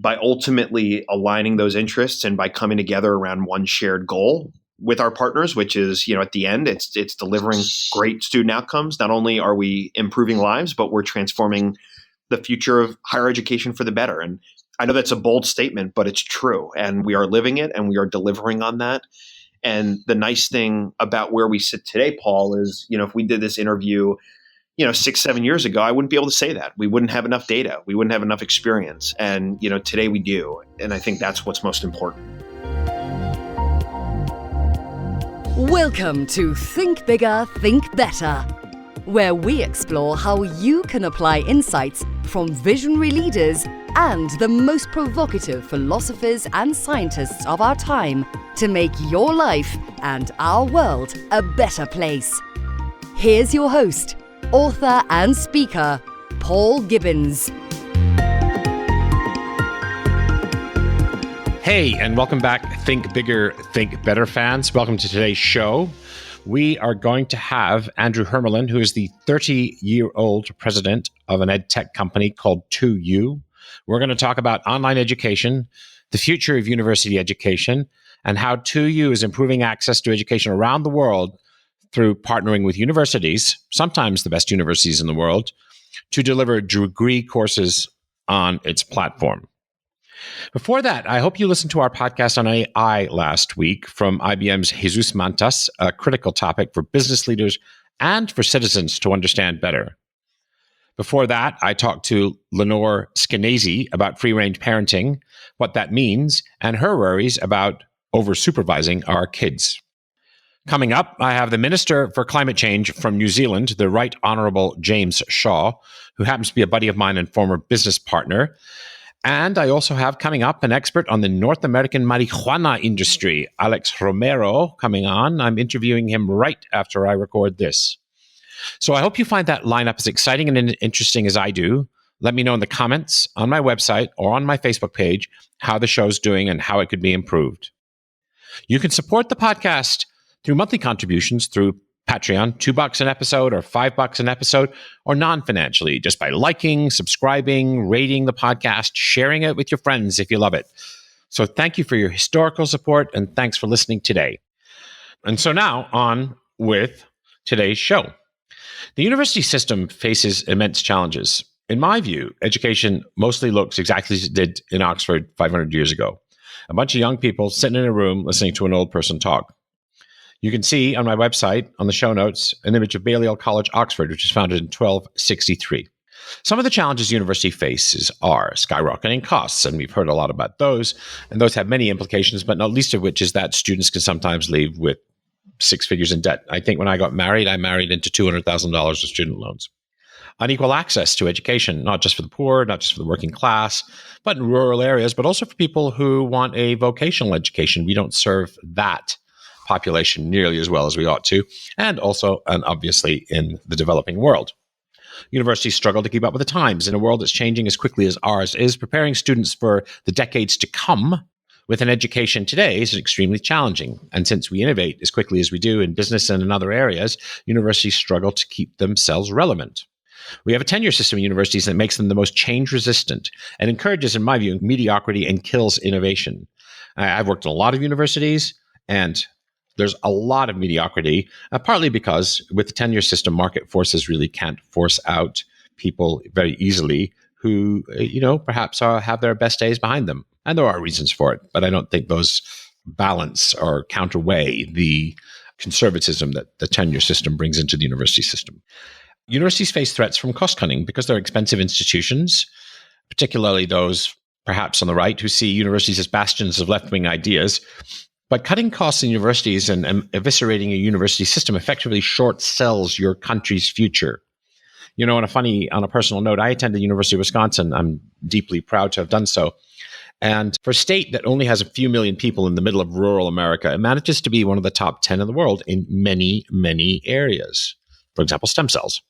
by ultimately aligning those interests and by coming together around one shared goal with our partners, which is, at the end, it's delivering great student outcomes. Not only are we improving lives, but we're transforming the future of higher education for the better. And I know that's a bold statement, but it's true. And we are living it and we are delivering on that. And the nice thing about where we sit today, Paul, is, if we did this interview, 6-7 years ago, I wouldn't be able to say that. We wouldn't have enough data. We wouldn't have enough experience. And, today we do. And I think that's what's most important. Welcome to Think Bigger, Think Better, where we explore how you can apply insights from visionary leaders and the most provocative philosophers and scientists of our time to make your life and our world a better place. Here's your host, author and speaker, Paul Gibbons. Hey, and welcome back, Think Bigger, Think Better fans. Welcome to today's show. We are going to have Andrew Hermalyn, who is the 30-year-old president of an ed tech company called 2U. We're going to talk about online education, the future of university education, and how 2U is improving access to education around the world through partnering with universities, sometimes the best universities in the world, to deliver degree courses on its platform. Before that, I hope you listened to our podcast on AI last week from IBM's Jesus Mantas, a critical topic for business leaders and for citizens to understand better. Before that, I talked to Lenore Skenazy about free-range parenting, what that means, and her worries about over-supervising our kids. Coming up, I have the Minister for Climate Change from New Zealand, the Right Honourable James Shaw, who happens to be a buddy of mine and former business partner. And I also have coming up an expert on the North American marijuana industry, Alex Romero, coming on. I'm interviewing him right after I record this. So I hope you find that lineup as exciting and interesting as I do. Let me know in the comments on my website or on my Facebook page how the show's doing and how it could be improved. You can support the podcast through monthly contributions through Patreon, $2 an episode or $5 an episode, or non-financially, just by liking, subscribing, rating the podcast, sharing it with your friends if you love it. So thank you for your historical support, and thanks for listening today. And so now on with today's show. The university system faces immense challenges. In my view, education mostly looks exactly as it did in Oxford 500 years ago. A bunch of young people sitting in a room listening to an old person talk. You can see on my website, on the show notes, an image of Balliol College, Oxford, which was founded in 1263. Some of the challenges university faces are skyrocketing costs, and we've heard a lot about those, and those have many implications, but not least of which is that students can sometimes leave with 6 figures in debt. I think when I got married, I married into $200,000 of student loans. Unequal access to education, not just for the poor, not just for the working class, but in rural areas, but also for people who want a vocational education. We don't serve that population nearly as well as we ought to, and also, and obviously, in the developing world. Universities struggle to keep up with the times in a world that's changing as quickly as ours is. Preparing students for the decades to come with an education today is extremely challenging. And since we innovate as quickly as we do in business and in other areas, universities struggle to keep themselves relevant. We have a tenure system in universities that makes them the most change-resistant and encourages, in my view, mediocrity and kills innovation. I've worked in a lot of universities, and there's a lot of mediocrity, partly because with the tenure system, market forces really can't force out people very easily who, perhaps have their best days behind them. And there are reasons for it, but I don't think those balance or counterweigh the conservatism that the tenure system brings into the university system. Universities face threats from cost-cutting because they're expensive institutions, particularly those perhaps on the right who see universities as bastions of left-wing ideas. But cutting costs in universities and eviscerating a university system effectively short sells your country's future. On a personal note, I attended the University of Wisconsin. I'm deeply proud to have done so. And for a state that only has a few million people in the middle of rural America, it manages to be one of the top 10 in the world in many, many areas. For example, stem cells.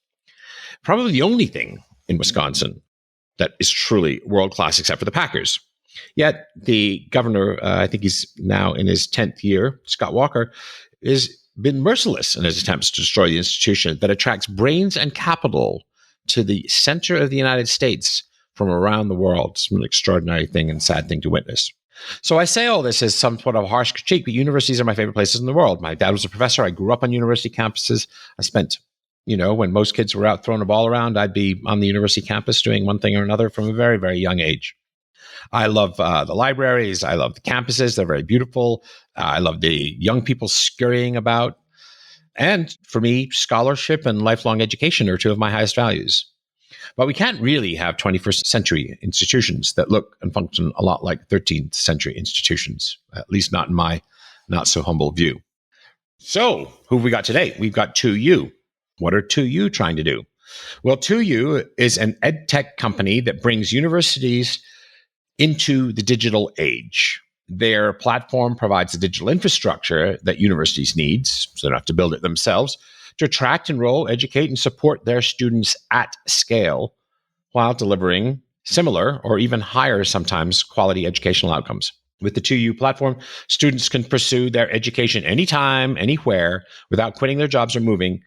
Probably the only thing in Wisconsin that is truly world-class except for the Packers. Yet the governor, I think he's now in his 10th year, Scott Walker, has been merciless in his attempts to destroy the institution that attracts brains and capital to the center of the United States from around the world. It's an extraordinary thing and sad thing to witness. So I say all this as somewhat of a harsh critique, but universities are my favorite places in the world. My dad was a professor. I grew up on university campuses. I spent, when most kids were out throwing a ball around, I'd be on the university campus doing one thing or another from a very, very young age. I love the libraries. I love the campuses. They're very beautiful. I love the young people scurrying about. And for me, scholarship and lifelong education are two of my highest values. But we can't really have 21st century institutions that look and function a lot like 13th century institutions, at least not in my not so humble view. So who have we got today? We've got 2U. What are 2U trying to do? Well, 2U is an ed tech company that brings universities into the digital age. Their platform provides the digital infrastructure that universities need, so they don't have to build it themselves, to attract, enroll, educate, and support their students at scale while delivering similar or even higher sometimes quality educational outcomes. With the 2U platform, students can pursue their education anytime, anywhere, without quitting their jobs or moving,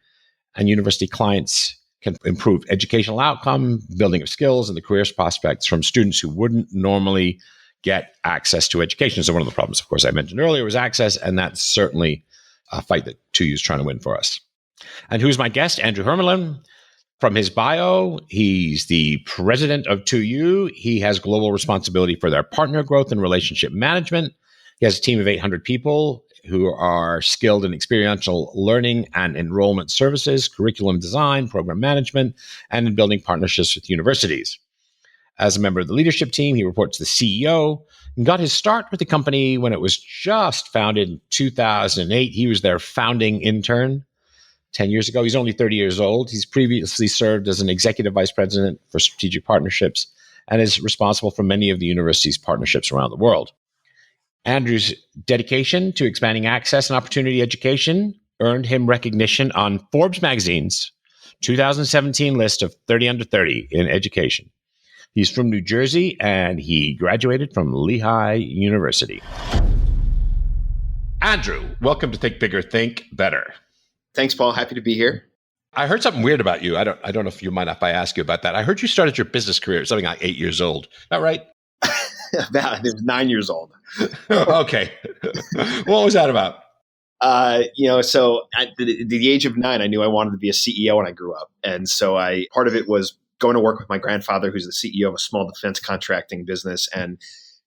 and university clients can improve educational outcome, building of skills, and the career prospects from students who wouldn't normally get access to education. So one of the problems, of course, I mentioned earlier was access, and that's certainly a fight that 2U is trying to win for us. And who's my guest? Andrew Hermalyn. From his bio, he's the president of 2U. He has global responsibility for their partner growth and relationship management. He has a team of 800 people who are skilled in experiential learning and enrollment services, curriculum design, program management, and in building partnerships with universities. As a member of the leadership team, he reports to the CEO and got his start with the company when it was just founded in 2008. He was their founding intern 10 years ago. He's only 30 years old. He's previously served as an executive vice president for strategic partnerships and is responsible for many of the university's partnerships around the world. Andrew's dedication to expanding access and opportunity education earned him recognition on Forbes magazine's 2017 list of 30 under 30 in education. He's from New Jersey, and he graduated from Lehigh University. Andrew, welcome to Think Bigger, Think Better. Thanks, Paul. Happy to be here. I heard something weird about you. I don't know if you mind if I ask you about that. I heard you started your business career at something like 8 years old. Is that right? About it was 9 years old. Okay. What was that about? So at the age of 9, I knew I wanted to be a CEO when I grew up. And so part of it was going to work with my grandfather, who's the CEO of a small defense contracting business, and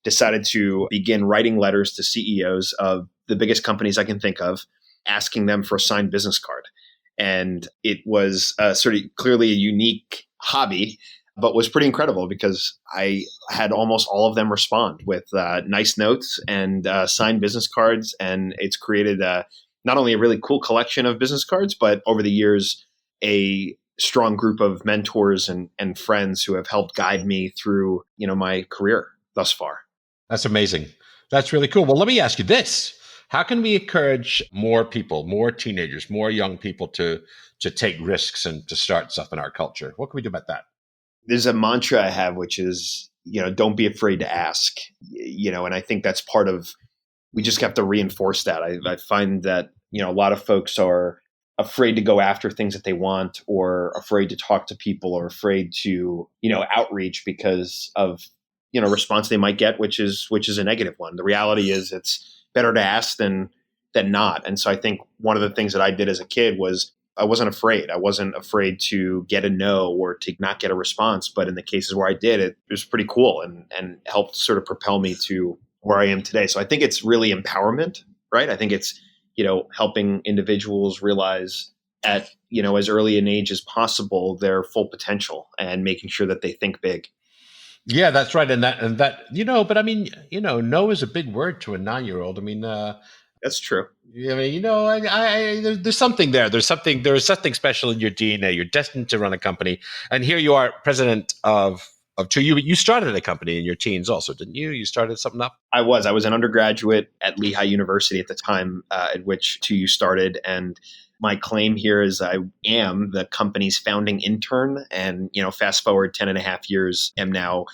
decided to begin writing letters to CEOs of the biggest companies I can think of, asking them for a signed business card. And it was sort of clearly a unique hobby, but was pretty incredible because I had almost all of them respond with nice notes and signed business cards. And it's created not only a really cool collection of business cards, but over the years, a strong group of mentors and friends who have helped guide me through, my career thus far. That's amazing. That's really cool. Well, let me ask you this. How can we encourage more people, more teenagers, more young people to take risks and to start stuff in our culture? What can we do about that? There's a mantra I have, which is, don't be afraid to ask, and I think that's part of, we just have to reinforce that. I find that, a lot of folks are afraid to go after things that they want, or afraid to talk to people, or afraid to, outreach because of, response they might get, which is a negative one. The reality is it's better to ask than not. And so I think one of the things that I did as a kid was I wasn't afraid. I wasn't afraid to get a no or to not get a response. But in the cases where I did, it was pretty cool and helped sort of propel me to where I am today. So I think it's really empowerment, right? I think it's, helping individuals realize at, as early an age as possible, their full potential and making sure that they think big. Yeah, that's right. And that, but I mean, no is a big word to a 9-year-old. I mean, that's true. I mean, there's something there. There is something special in your DNA. You're destined to run a company. And here you are, president of 2U, but you started a company in your teens also, didn't you? You started something up? I was an undergraduate at Lehigh University at the time at which 2U started. And my claim here is I am the company's founding intern. And, fast forward 10 and a half years, am now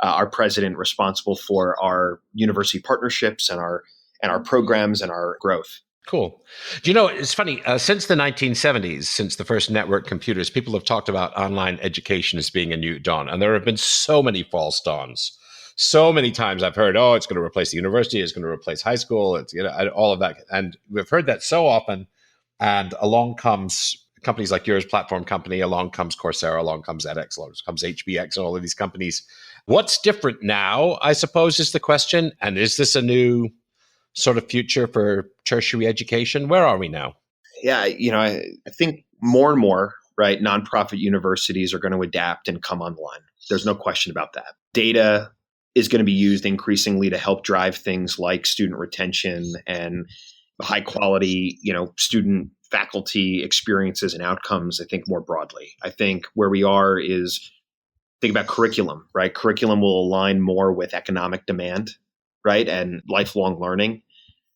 our president, responsible for our university partnerships and our programs and our growth. Cool. Do you know, it's funny, since the 1970s, since the first network computers, people have talked about online education as being a new dawn. And there have been so many false dawns. So many times I've heard, oh, it's going to replace the university, it's going to replace high school, it's all of that. And we've heard that so often. And along comes companies like yours, Platform Company, along comes Coursera, along comes edX, along comes HBX, and all of these companies. What's different now, I suppose, is the question. And is this a new sort of future for tertiary education? Where are we now? Yeah, I think more and more, right, nonprofit universities are going to adapt and come online. There's no question about that. Data is going to be used increasingly to help drive things like student retention and high quality, student faculty experiences and outcomes, I think more broadly. I think where we are is think about curriculum, right? Curriculum will align more with economic demand, right? And lifelong learning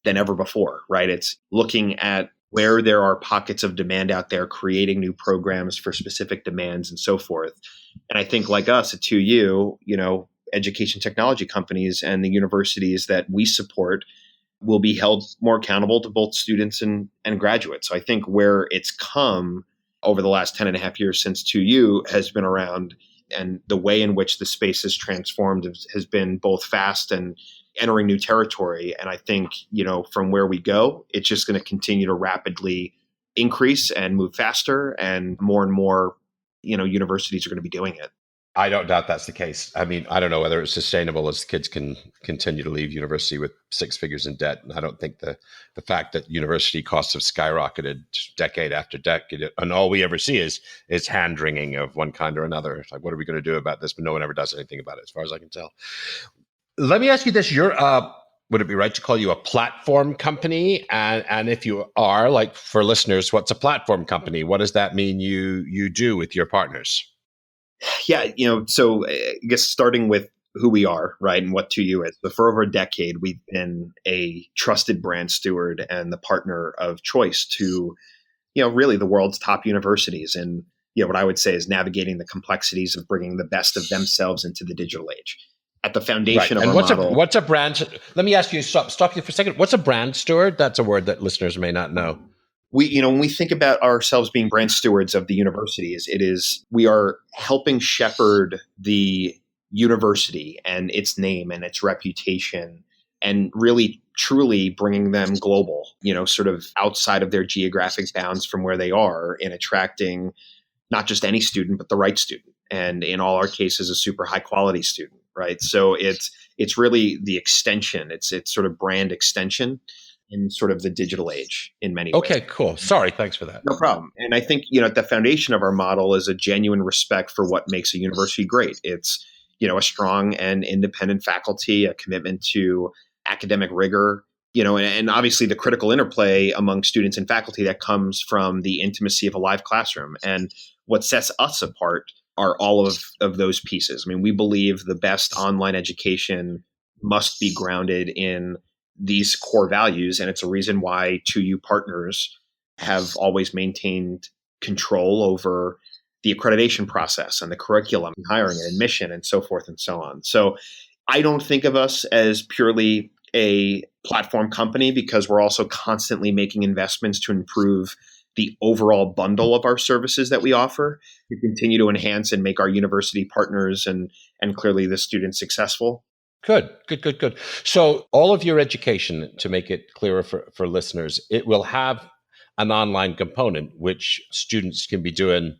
than ever before, right? It's looking at where there are pockets of demand out there, creating new programs for specific demands and so forth. And I think like us at 2U, education technology companies and the universities that we support will be held more accountable to both students and graduates. So I think where it's come over the last 10 and a half years since 2U has been around, and the way in which the space has transformed has been both fast and entering new territory. And I think, from where we go, it's just going to continue to rapidly increase and move faster, and more, universities are going to be doing it. I don't doubt that's the case. I mean, I don't know whether it's sustainable as kids can continue to leave university with six figures in debt. And I don't think the fact that university costs have skyrocketed decade after decade, and all we ever see is hand wringing of one kind or another. It's like, what are we going to do about this? But no one ever does anything about it, as far as I can tell. Let me ask you this: you're would it be right to call you a platform company? And if you are, like, for listeners, what's a platform company? What does that mean you do with your partners? Yeah, so I guess starting with who we are, right, and what 2U is. But for over a decade, we've been a trusted brand steward and the partner of choice to, really the world's top universities. And, what I would say is navigating the complexities of bringing the best of themselves into the digital age. At the foundation of our model. What's a brand? Let me ask you, stop you for a second. What's a brand steward? That's a word that listeners may not know. When we think about ourselves being brand stewards of the universities, we are helping shepherd the university and its name and its reputation, and really truly bringing them global, sort of outside of their geographic bounds from where they are, in attracting not just any student, but the right student. And in all our cases, a super high quality student, right? So it's really the extension. It's sort of brand extension in sort of the digital age in many ways. Okay, cool. Sorry, thanks for that. No problem. And I think, at the foundation of our model is a genuine respect for what makes a university great. It's, a strong and independent faculty, a commitment to academic rigor, and obviously the critical interplay among students and faculty that comes from the intimacy of a live classroom. And what sets us apart are all of those pieces. I mean, we believe the best online education must be grounded in these core values. And it's a reason why 2U partners have always maintained control over the accreditation process and the curriculum, and hiring and admission, and so forth and so on. So I don't think of us as purely a platform company, because we're also constantly making investments to improve the overall bundle of our services that we offer, to continue to enhance and make our university partners and clearly the students successful. Good. So all of your education, to make it clearer for listeners, it will have an online component, which students can be doing,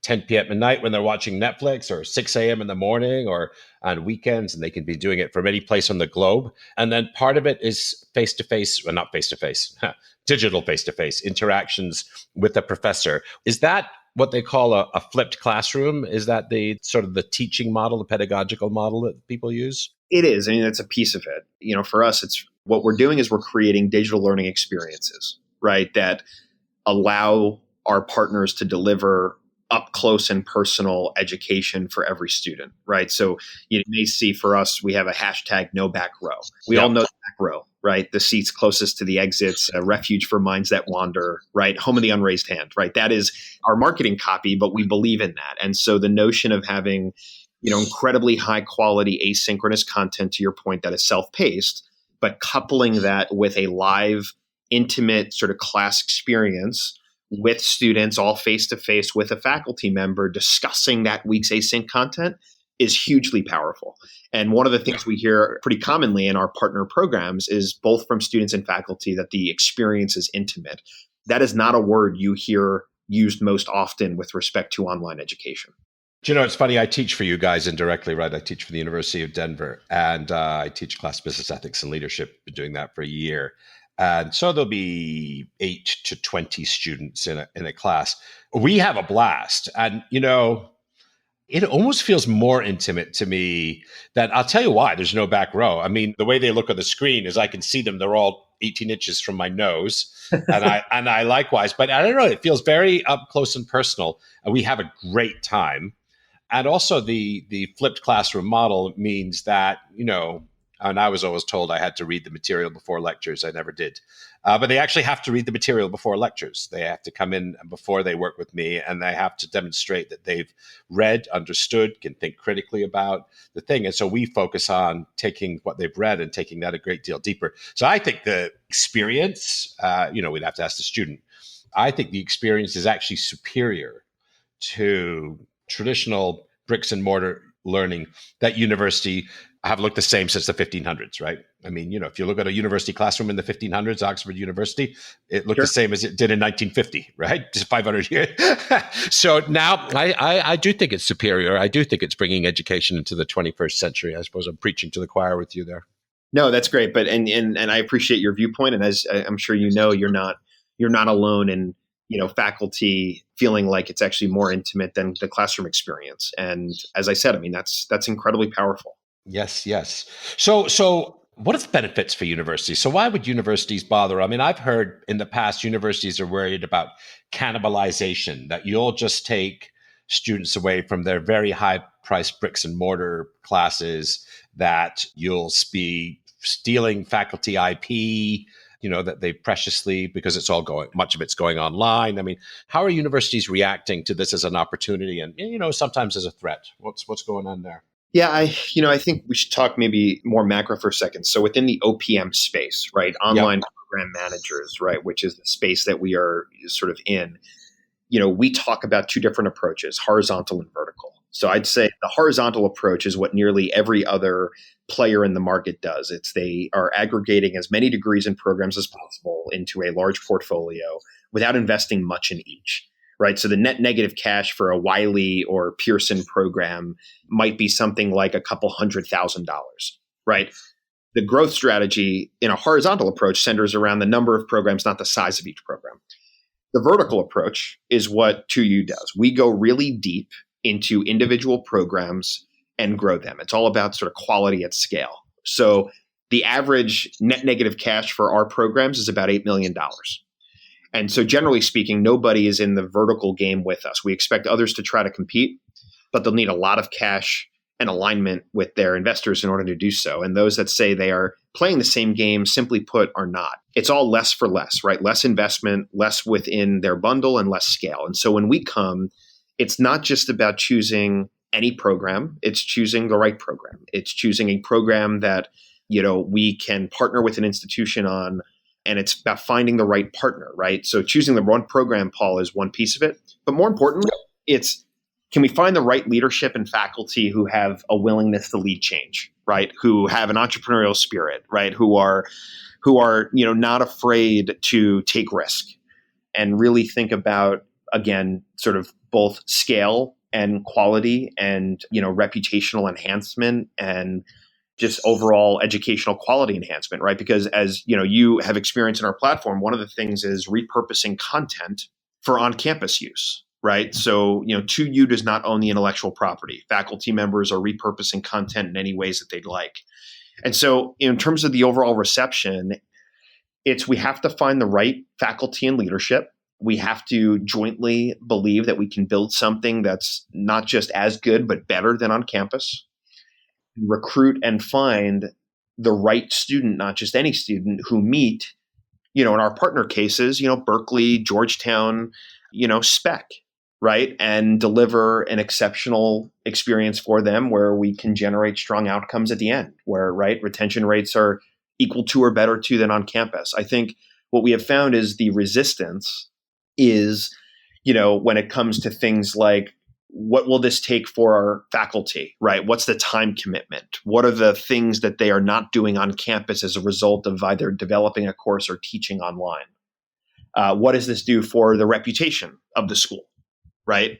10 p.m. at night when they're watching Netflix, or 6 a.m. in the morning, or on weekends, and they can be doing it from any place on the globe. And then part of it is face-to-face, well, not face-to-face, digital face-to-face interactions with the professor. Is that what they call a flipped classroom? Is that the sort of the teaching model, the pedagogical model that people use? It is. I mean, it's a piece of it. For us, it's what we're doing is we're creating digital learning experiences, right, that allow our partners to deliver up close and personal education for every student, right? So you may see for us, we have a hashtag no back row. We all know the back row, right? The seats closest to the exits, a refuge for minds that wander, right? Home of the unraised hand, right? That is our marketing copy, but we believe in that. And so the notion of having, incredibly high quality asynchronous content, to your point, that is self-paced, but coupling that with a live intimate sort of class experience with students all face-to-face with a faculty member discussing that week's async content is hugely powerful. And one of the things we hear pretty commonly in our partner programs is both from students and faculty that the experience is intimate. That is not a word you hear used most often with respect to online education. Do you know, it's funny, I teach for you guys indirectly, right? I teach for the University of Denver, and I teach class business ethics and leadership. Been doing that for a year. And so there'll be 8 to 20 students in a class. We have a blast. And, it almost feels more intimate to me. That I'll tell you why. There's no back row. I mean, the way they look on the screen is I can see them. They're all 18 inches from my nose. And I likewise. But I don't know. It feels very up close and personal. And we have a great time. And also the flipped classroom model means that, and I was always told I had to read the material before lectures. I never did. But they actually have to read the material before lectures. They have to come in before they work with me, and they have to demonstrate that they've read, understood, can think critically about the thing. And so we focus on taking what they've read and taking that a great deal deeper. So I think the experience, we'd have to ask the student. I think the experience is actually superior to traditional bricks and mortar learning that university have looked the same since the 1500s, right? I mean, if you look at a university classroom in the 1500s, Oxford University, it looked the same as it did in 1950, right? Just 500 years. So now I do think it's superior. I do think it's bringing education into the 21st century. I suppose I'm preaching to the choir with you there. No, that's great. But and I appreciate your viewpoint. And as I'm sure you're not alone in faculty feeling like it's actually more intimate than the classroom experience. And as I said, I mean, that's incredibly powerful. Yes. So what are the benefits for universities? So why would universities bother? I mean, I've heard in the past universities are worried about cannibalization, that you'll just take students away from their very high priced bricks and mortar classes, that you'll be stealing faculty IP, that they preciously, because much of it's going online. I mean, how are universities reacting to this as an opportunity and, sometimes as a threat? What's going on there? Yeah, I think we should talk maybe more macro for a second. So within the OPM space, right, online program managers, right, which is the space that we are sort of in, we talk about two different approaches, horizontal and vertical. So I'd say the horizontal approach is what nearly every other player in the market does. They are aggregating as many degrees and programs as possible into a large portfolio without investing much in each. Right. So the net negative cash for a Wiley or Pearson program might be something like a couple $100,000. Right. The growth strategy in a horizontal approach centers around the number of programs, not the size of each program. The vertical approach is what 2U does. We go really deep into individual programs and grow them. It's all about sort of quality at scale. So the average net negative cash for our programs is about $8 million. And so generally speaking, nobody is in the vertical game with us. We expect others to try to compete, but they'll need a lot of cash and alignment with their investors in order to do so. And those that say they are playing the same game, simply put, are not. It's all less for less, right? Less investment, less within their bundle, and less scale. And so when we come, it's not just about choosing any program. It's choosing the right program. It's choosing a program that, we can partner with an institution on. And it's about finding the right partner, right? So choosing the one program, Paul, is one piece of it. But more importantly, can we find the right leadership and faculty who have a willingness to lead change, right? Who have an entrepreneurial spirit, right? Who are not afraid to take risk and really think about, again, sort of both scale and quality and, reputational enhancement and just overall educational quality enhancement, right? Because as you have experienced in our platform, one of the things is repurposing content for on-campus use, right? So, 2U does not own the intellectual property. Faculty members are repurposing content in any ways that they'd like. And so in terms of the overall reception, we have to find the right faculty and leadership. We have to jointly believe that we can build something that's not just as good, but better than on campus. Recruit and find the right student, not just any student, who meet, in our partner cases, Berkeley, Georgetown, spec, right? And deliver an exceptional experience for them where we can generate strong outcomes at the end, where, right, retention rates are equal to or better to than on campus. I think what we have found is the resistance is, when it comes to things like, what will this take for our faculty, right? What's the time commitment? What are the things that they are not doing on campus as a result of either developing a course or teaching online? What does this do for the reputation of the school, right?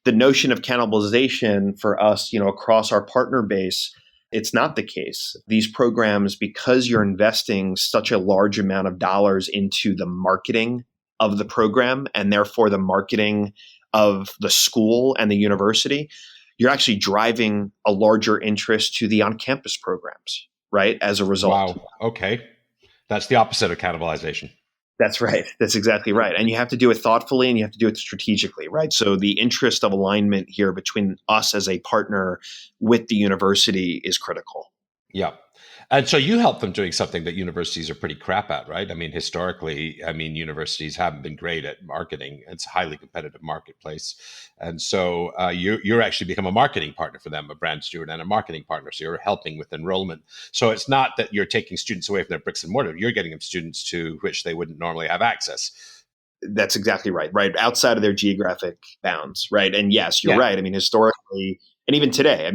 The notion of cannibalization for us, across our partner base, it's not the case. These programs, because you're investing such a large amount of dollars into the marketing of the program and therefore the marketing of the school and the university, you're actually driving a larger interest to the on-campus programs, right? As a result. Wow. Okay. That's the opposite of cannibalization. That's right. That's exactly right. And you have to do it thoughtfully and you have to do it strategically, right? So the interest of alignment here between us as a partner with the university is critical. Yeah. And so you help them doing something that universities are pretty crap at, right? Historically, universities haven't been great at marketing. It's a highly competitive marketplace. And so you're actually become a marketing partner for them, a brand steward and a marketing partner. So you're helping with enrollment. So it's not that you're taking students away from their bricks and mortar. You're getting them students to which they wouldn't normally have access. That's exactly right. Right. Outside of their geographic bounds. Right. And yes, you're right. Historically, and even today,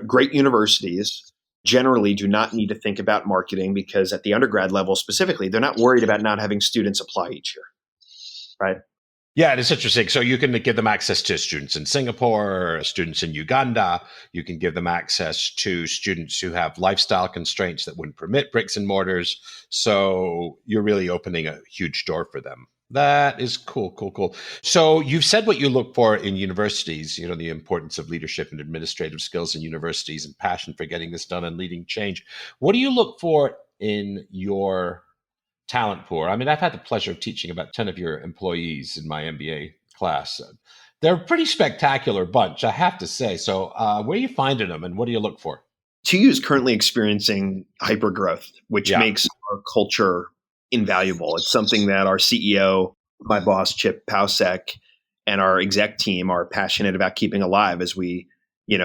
great universities generally do not need to think about marketing because at the undergrad level specifically, they're not worried about not having students apply each year, right? Yeah, and it's interesting. So you can give them access to students in Singapore, students in Uganda. You can give them access to students who have lifestyle constraints that wouldn't permit bricks and mortars. So you're really opening a huge door for them. That is cool. So you've said what you look for in universities, the importance of leadership and administrative skills in universities and passion for getting this done and leading change. What do you look for in your talent pool? I've had the pleasure of teaching about 10 of your employees in my MBA class. They're a pretty spectacular bunch, I have to say. So where are you finding them and what do you look for? 2U is currently experiencing hypergrowth, which makes our culture invaluable. It's something that our CEO, my boss, Chip Pausek, and our exec team are passionate about keeping alive as we,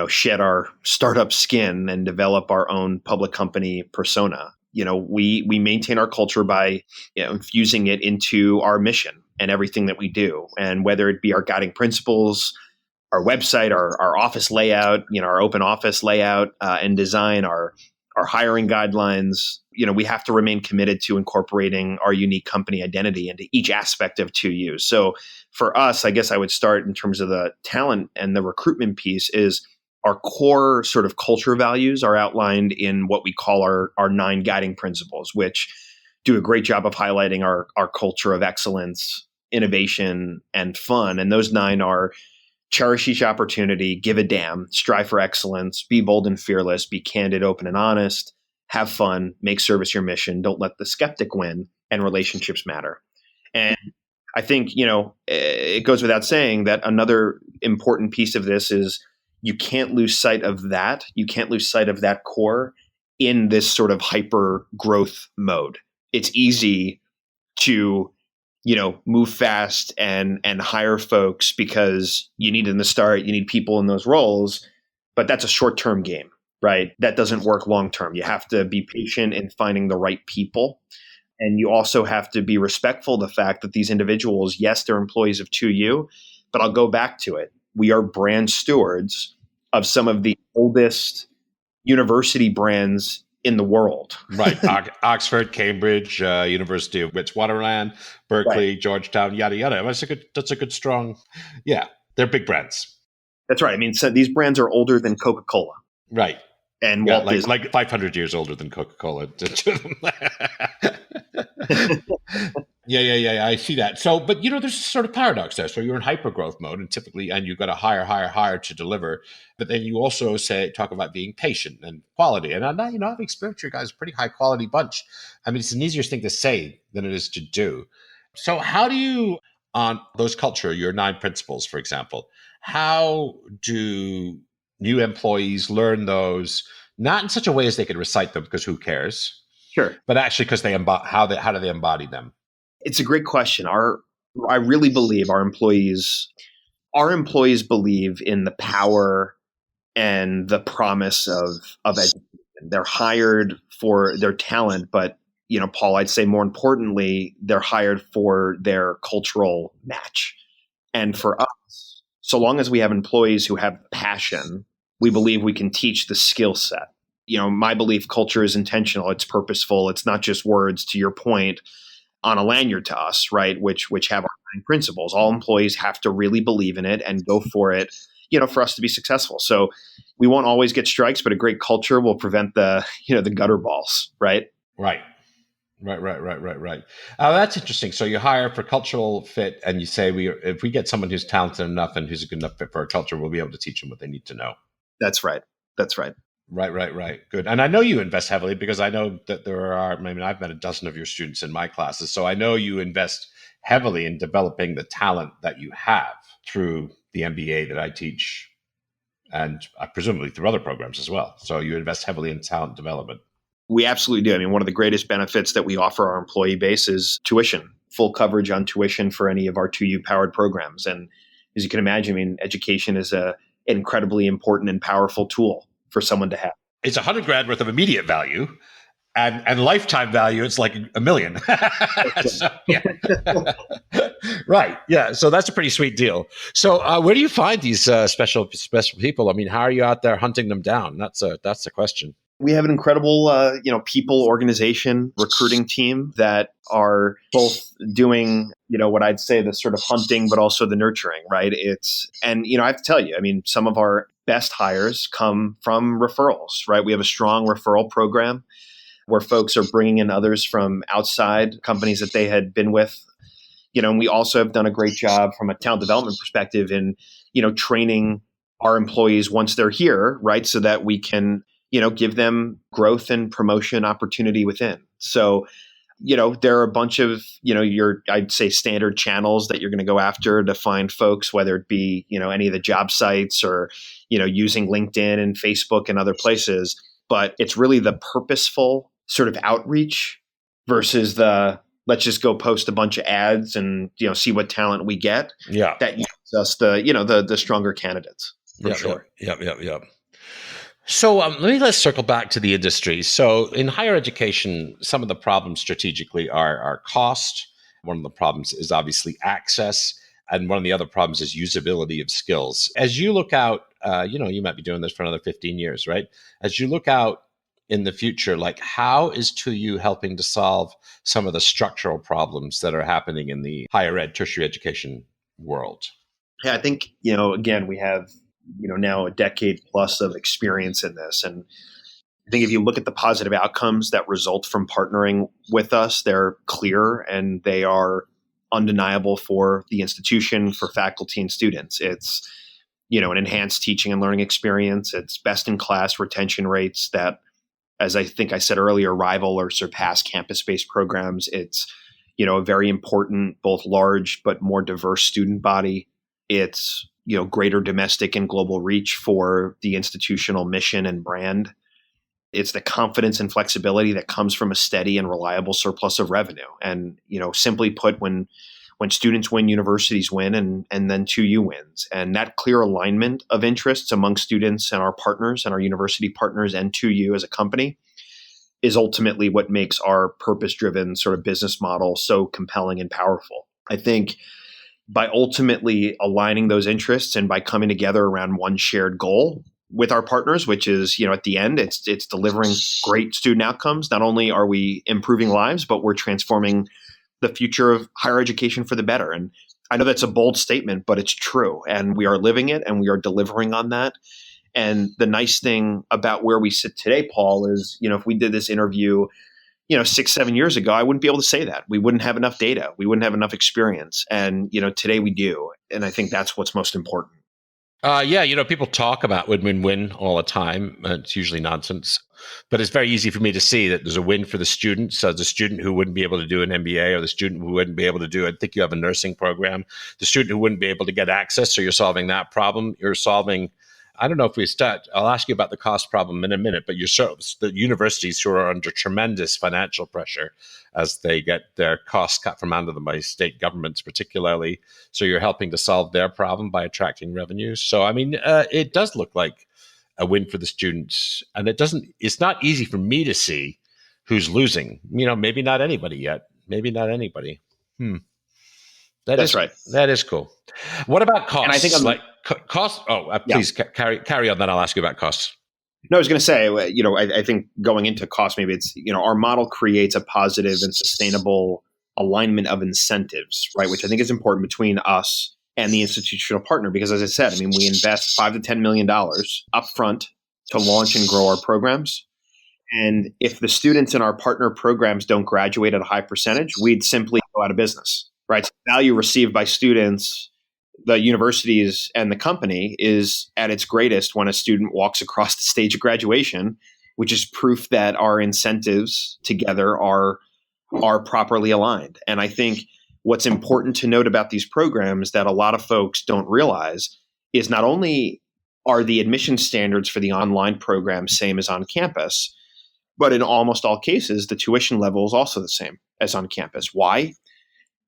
shed our startup skin and develop our own public company persona. We maintain our culture by infusing it into our mission and everything that we do. And whether it be our guiding principles, our website, our office layout, our open office layout and design, our hiring guidelines, we have to remain committed to incorporating our unique company identity into each aspect of 2U. So for us, I guess I would start in terms of the talent and the recruitment piece is our core sort of culture values are outlined in what we call our 9 guiding principles, which do a great job of highlighting our culture of excellence, innovation, and fun. And those 9 are: cherish each opportunity, give a damn, strive for excellence, be bold and fearless, be candid, open, and honest, have fun, make service your mission, don't let the skeptic win, and relationships matter. And I think, it goes without saying that another important piece of this is you can't lose sight of that. You can't lose sight of that core in this sort of hyper growth mode. It's easy to move fast and hire folks because you need in the start, you need people in those roles, but that's a short-term game, right? That doesn't work long-term. You have to be patient in finding the right people. And you also have to be respectful of the fact that these individuals, yes, they're employees of 2U, but I'll go back to it. We are brand stewards of some of the oldest university brands in the world. Right. Oxford, Cambridge, University of Witwatersrand, Berkeley, right. Georgetown, yada, yada. That's a good strong, they're big brands. That's right. So these brands are older than Coca-Cola. Right. And Walt Disney. Like 500 years older than Coca-Cola. Yeah. I see that. So, but there's a sort of paradox there. So you're in hypergrowth mode, and typically, and you've got to hire to deliver. But then you also talk about being patient and quality. And I've experienced your guys a pretty high quality bunch. It's an easier thing to say than it is to do. So how do you, on those culture, your 9 principles, for example, how do new employees learn those? Not in such a way as they can recite them, because who cares? Sure. But actually, because how do they embody them? It's a great question. I really believe our employees believe in the power and the promise of education. They're hired for their talent, but Paul, I'd say more importantly, they're hired for their cultural match. And for us, so long as we have employees who have passion, we believe we can teach the skill set. My belief, culture is intentional. It's purposeful. It's not just words, to your point, on a lanyard to us, right? Which have our guiding principles. All employees have to really believe in it and go for it, for us to be successful. So we won't always get strikes, but a great culture will prevent the gutter balls, right? Right. That's interesting. So you hire for cultural fit, and you say if we get someone who's talented enough and who's a good enough fit for our culture, we'll be able to teach them what they need to know. That's right. Right. Good. And I know you invest heavily because I know that I've met a dozen of your students in my classes. So I know you invest heavily in developing the talent that you have through the MBA that I teach, and presumably through other programs as well. So you invest heavily in talent development. We absolutely do. I mean, one of the greatest benefits that we offer our employee base is tuition, full coverage on tuition for any of our 2U powered programs. And as you can imagine, education is an incredibly important and powerful tool for someone to have. It's $100,000 worth of immediate value, and lifetime value, it's like $1 million. So, yeah. Right. Yeah. So that's a pretty sweet deal. So where do you find these special people? I mean, how are you out there hunting them down? That's the question. We have an incredible, people, organization, recruiting team that are both doing, what I'd say the sort of hunting, but also the nurturing, right? I have to tell you, some of our best hires come from referrals, right? We have a strong referral program where folks are bringing in others from outside companies that they had been with, and we also have done a great job from a talent development perspective in, training our employees once they're here, right? So that we can give them growth and promotion opportunity within. So, there are a bunch of, I'd say standard channels that you're going to go after to find folks, whether it be, any of the job sites or, using LinkedIn and Facebook and other places. But it's really the purposeful sort of outreach versus the let's just go post a bunch of ads and, see what talent we get. Yeah. That gives us the stronger candidates for sure. Yeah. So let's circle back to the industry. So in higher education, some of the problems strategically are cost. One of the problems is obviously access. And one of the other problems is usability of skills. As you look out, you might be doing this for another 15 years, right? As you look out in the future, like how is 2U helping to solve some of the structural problems that are happening in the higher ed, tertiary education world? Yeah, I think, again, we have now a decade plus of experience in this. And I think if you look at the positive outcomes that result from partnering with us, they're clear and they are undeniable for the institution, for faculty and students. It's, an enhanced teaching and learning experience. It's best in class retention rates that, as I think I said earlier, rival or surpass campus-based programs. It's, a very important, both large but more diverse student body. It's, greater domestic and global reach for the institutional mission and brand. It's the confidence and flexibility that comes from a steady and reliable surplus of revenue. And, simply put, when students win, universities win, and then 2U wins. And that clear alignment of interests among students and our partners and our university partners and 2U as a company is ultimately what makes our purpose-driven sort of business model so compelling and powerful. I think by ultimately aligning those interests and by coming together around one shared goal with our partners, which is, at the end, it's delivering great student outcomes. Not only are we improving lives, but we're transforming the future of higher education for the better. And I know that's a bold statement, but it's true. And we are living it and we are delivering on that. And the nice thing about where we sit today, Paul, is, if we did this interview 6-7 years ago, I wouldn't be able to say that. We wouldn't have enough data. We wouldn't have enough experience. And, today we do. And I think that's what's most important. People talk about win-win-win all the time. It's usually nonsense. But it's very easy for me to see that there's a win for the student. So the student who wouldn't be able to do an MBA, or the student who wouldn't be able to do, I think you have a nursing program, the student who wouldn't be able to get access. So you're solving that problem. You're solving, I don't know if we start, I'll ask you about the cost problem in a minute, but the universities who are under tremendous financial pressure as they get their costs cut from under them by state governments particularly. So you're helping to solve their problem by attracting revenues. So, it does look like a win for the students. And it's not easy for me to see who's losing? Maybe not anybody yet. Maybe not anybody. That's right. That is cool. What about costs? And I think costs. Oh, yeah. Please carry on. Then I'll ask you about costs. No, I was going to say, I think going into cost, maybe it's, our model creates a positive and sustainable alignment of incentives, right? Which I think is important between us and the institutional partner, because as I said, we invest $5 to $10 million upfront to launch and grow our programs. And if the students in our partner programs don't graduate at a high percentage, we'd simply go out of business, right? So the value received by students, the universities, and the company is at its greatest when a student walks across the stage of graduation, which is proof that our incentives together are properly aligned. And I think what's important to note about these programs that a lot of folks don't realize is not only are the admission standards for the online program same as on campus, but in almost all cases, the tuition level is also the same as on campus. Why?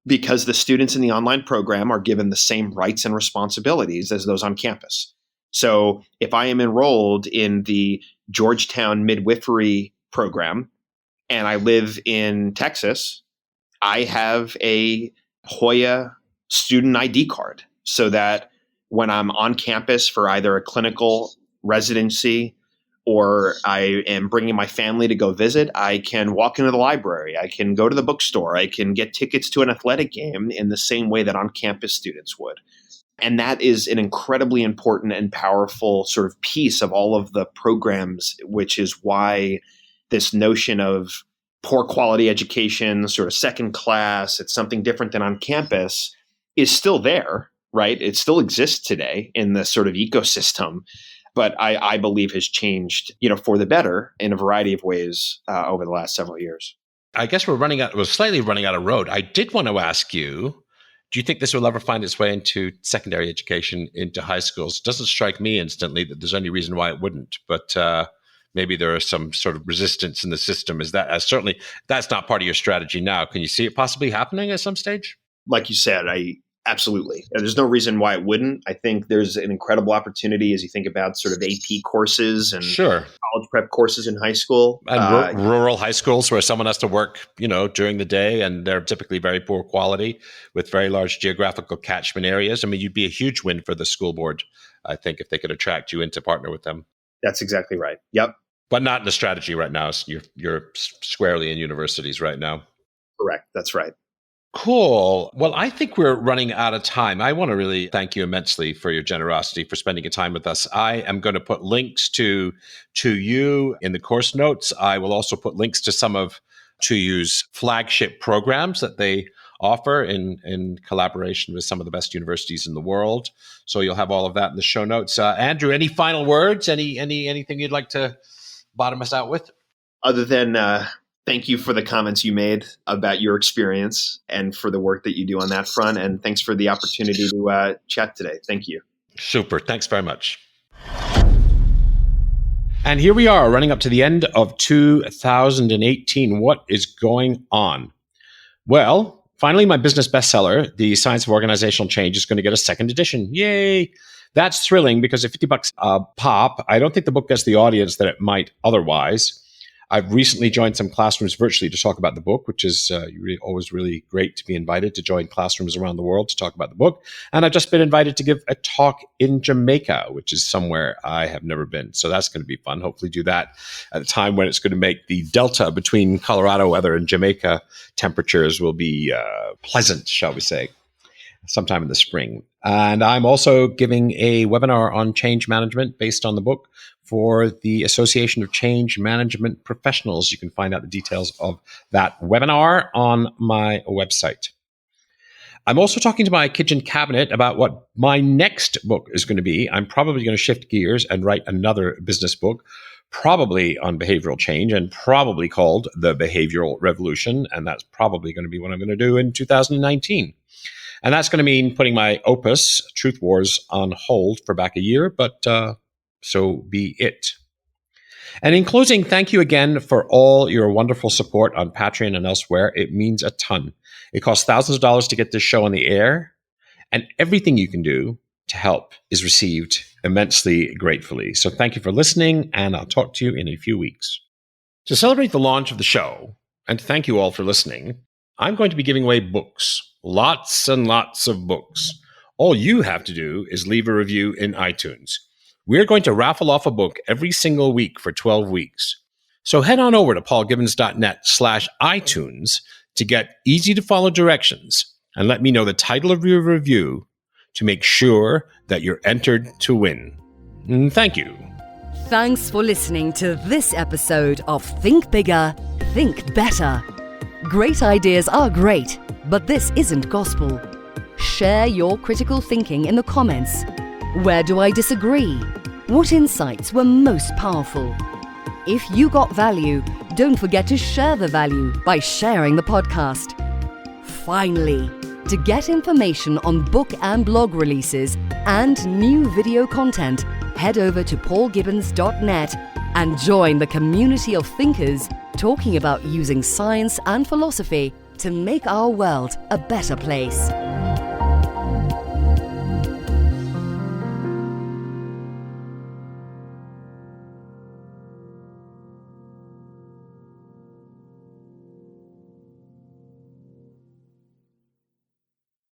Because the students in the online program are given the same rights and responsibilities as those on campus. So if I am enrolled in the Georgetown midwifery program and I live in Texas, I have a Hoya student ID card so that when I'm on campus for either a clinical residency or I am bringing my family to go visit, I can walk into the library, I can go to the bookstore, I can get tickets to an athletic game in the same way that on-campus students would. And that is an incredibly important and powerful sort of piece of all of the programs, which is why this notion of poor quality education, sort of second class, it's something different than on campus, is still there, right? It still exists today in the sort of ecosystem, but I believe has changed, for the better in a variety of ways over the last several years. I guess we're slightly running out of road. I did want to ask you, do you think this will ever find its way into secondary education, into high schools? It doesn't strike me instantly that there's any reason why it wouldn't, but maybe there is some sort of resistance in the system. Certainly that's not part of your strategy now. Can you see it possibly happening at some stage? Like you said, absolutely. There's no reason why it wouldn't. I think there's an incredible opportunity as you think about sort of AP courses and college prep courses in high school. And rural high schools where someone has to work, during the day, and they're typically very poor quality with very large geographical catchment areas. You'd be a huge win for the school board, I think, if they could attract you in to partner with them. That's exactly right. Yep. But not in the strategy right now. You're squarely in universities right now. Correct. That's right. Cool. Well, I think we're running out of time. I want to really thank you immensely for your generosity, for spending your time with us. I am going to put links to you in the course notes. I will also put links to some of 2U's flagship programs that they offer in collaboration with some of the best universities in the world. So you'll have all of that in the show notes. Andrew, any final words? Anything you'd like to bottom us out with? Other than thank you for the comments you made about your experience and for the work that you do on that front. And thanks for the opportunity to chat today. Thank you. Super. Thanks very much. And here we are running up to the end of 2018. What is going on? Well, finally, my business bestseller, The Science of Organizational Change, is going to get a second edition. Yay. That's thrilling because at $50 a pop, I don't think the book gets the audience that it might otherwise. I've recently joined some classrooms virtually to talk about the book, which is always really great to be invited to join classrooms around the world to talk about the book. And I've just been invited to give a talk in Jamaica, which is somewhere I have never been. So that's going to be fun. Hopefully do that at a time when it's going to make the delta between Colorado weather and Jamaica temperatures will be pleasant, shall we say, sometime in the spring. And I'm also giving a webinar on change management based on the book for the Association of Change Management Professionals. You can find out the details of that webinar on my website. I'm also talking to my kitchen cabinet about what my next book is going to be. I'm probably going to shift gears and write another business book, probably on behavioral change and probably called The Behavioral Revolution. And that's probably going to be what I'm going to do in 2019. And that's going to mean putting my opus, Truth Wars, on hold for back a year, but so be it. And in closing, thank you again for all your wonderful support on Patreon and elsewhere. It means a ton. It costs thousands of dollars to get this show on the air, and everything you can do to help is received immensely gratefully. So thank you for listening, and I'll talk to you in a few weeks. To celebrate the launch of the show, and to thank you all for listening, I'm going to be giving away books. Lots and lots of books. All you have to do is leave a review in iTunes. We're going to raffle off a book every single week for 12 weeks. So head on over to paulgibbons.net/iTunes to get easy-to-follow directions and let me know the title of your review to make sure that you're entered to win. Thank you. Thanks for listening to this episode of Think Bigger, Think Better. Great ideas are great, but this isn't gospel. Share your critical thinking in the comments. Where do I disagree? What insights were most powerful? If you got value, don't forget to share the value by sharing the podcast. Finally, to get information on book and blog releases and new video content, head over to paulgibbons.net and join the community of thinkers talking about using science and philosophy to make our world a better place.